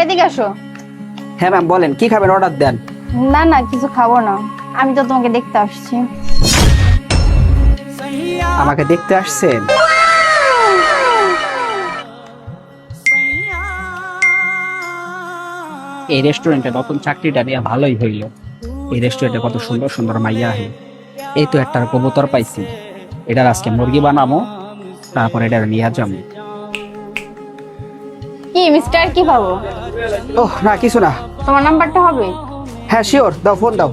এদিকে আসো। হ্যাঁ ম্যাম বলেন, কি খাবেন অর্ডার দেন। না না, কিছু খাবো না, আমি তো তোমাকে দেখতে আসছি। আমাকে দেখতে আসছেন? এই রেস্টুরেন্টে নতুন চাকরিটা নিয়ে ভালোই হইল। এই রেস্টুরেন্টে কত সুন্দর সুন্দর মাইয়া আহে। এই তো একটা কবুতর পাইছি, এটার আজকে মুরগি বানাবো, তারপর এটা নিয়ে যাবো। কি মিস্টার, কি ভাবো? ওহ না, কিছু না। তোমার নাম্বারটা হবে? হ্যাঁ শিওর, দাও, ফোন দাও।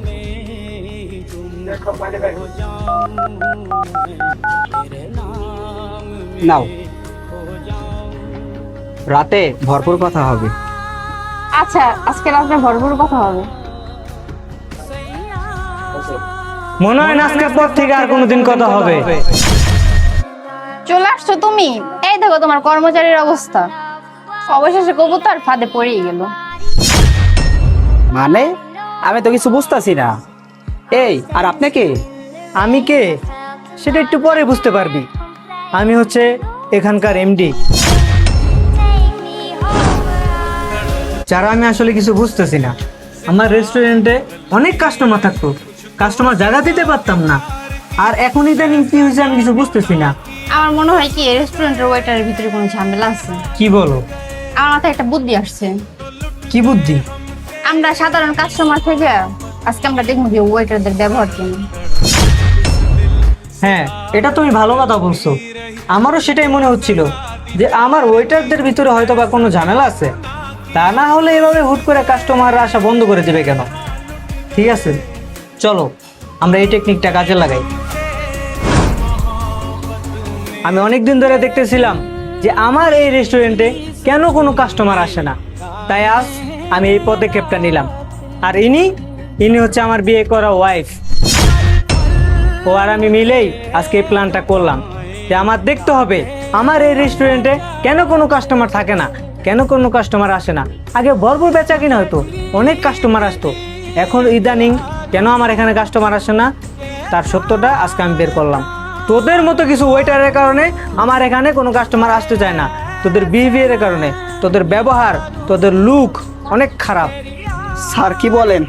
নাও, রাতে ভরপুর কথা হবে। আচ্ছা, আজকে রাত্রে ভরপুর কথা হবে। মনে হয় না আজকের পর থেকে আর কোনোদিন কথা হবে। চলে আসছো তুমি? এই দেখো তোমার কর্মচারীর অবস্থা, অবশেষে কবুতর ফাঁদে পড়েই গেল। মানে আমি তো কিছু বুঝতাছি না। এই আর আপনি কে? আমি কে সেটা একটু পরে বুঝতে পারবি। আমি হচ্ছে এখানকার এমডি। যারা আমি আসলে কিছু বুঝতেছি না। আমার রেস্টুরেন্টে অনেক কাস্টমার থাকতো, কাস্টমার জায়গা দিতে পারতাম না। আর এখন ইদানিং কি হয়েছে আমি কিছু বুঝতেছি না। আমার মনে হয় কি রেস্টুরেন্টের ওয়েটারের ভিতরে কোনো ঝামেলা আছে। কি বলো? আমার মাথায় একটা বুদ্ধি আসছে। কি বুদ্ধি? আমরা সাধারণ কাস্টমার থেকে আজকে আমরা দেখবো যে ওয়েটারদের ব্যবহার কেমন। হ্যাঁ, এটা তুমি ভালো কথা বলছো। আমারও সেটাই মনে হচ্ছিল যে আমার ওয়েটারদের ভিতরে হয়তো বা কোনো ঝামেলা আছে। তা না হলে এভাবে হুট করে কাস্টমাররা আসা বন্ধ করে দেবে কেন? ঠিক আছে, চলো আমরা এই টেকনিকটা কাজে লাগাই। আমি অনেক দিন ধরে দেখতেছিলাম যে আমার এই রেস্টুরেন্টে কেন কোনো কাস্টমার আসে না, তাই আজ আমি এই পদক্ষেপটা নিলাম। আর ইনি হচ্ছে আমার বিয়ে করা ওয়াইফ। ও আর আমি মিলেই আজকে এই প্ল্যানটা করলাম যে আমার দেখতে হবে আমার এই রেস্টুরেন্টে কেন কোনো কাস্টমার থাকে না, কেন কোনো কাস্টমার আসে না। আগে ভরপুর বেচা কিনা হতো, অনেক কাস্টমার আসতো, এখন ইদানিং কেন আমার এখানে কাস্টমার আসে না, তার সত্যটা আজকে আমি বের করলাম। তোদের মতো কিছু ওয়েটারের কারণে আমার এখানে কোনো কাস্টমার আসতে চায় না। তোদের বিহেভিয়ারের কারণে, তোদের ব্যবহার, তোদের লুক অনেক খারাপ। স্যার কি বলেন?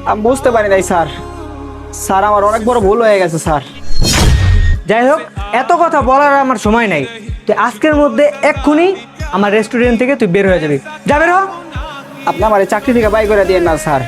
আমি বুঝতে পারি নাই স্যার। স্যার আমার অনেক বড় ভুল হয়ে গেছে স্যার। যাই হোক, এত কথা বলার আমার সময় নাই। তুই আজকের মধ্যে এক্ষুনি আমার রেস্টুরেন্ট থেকে তুই বের হয়ে যাবি। যা বের হ। আপনি আমার এই চাকরি থেকে বাই করে দিয়েন না স্যার।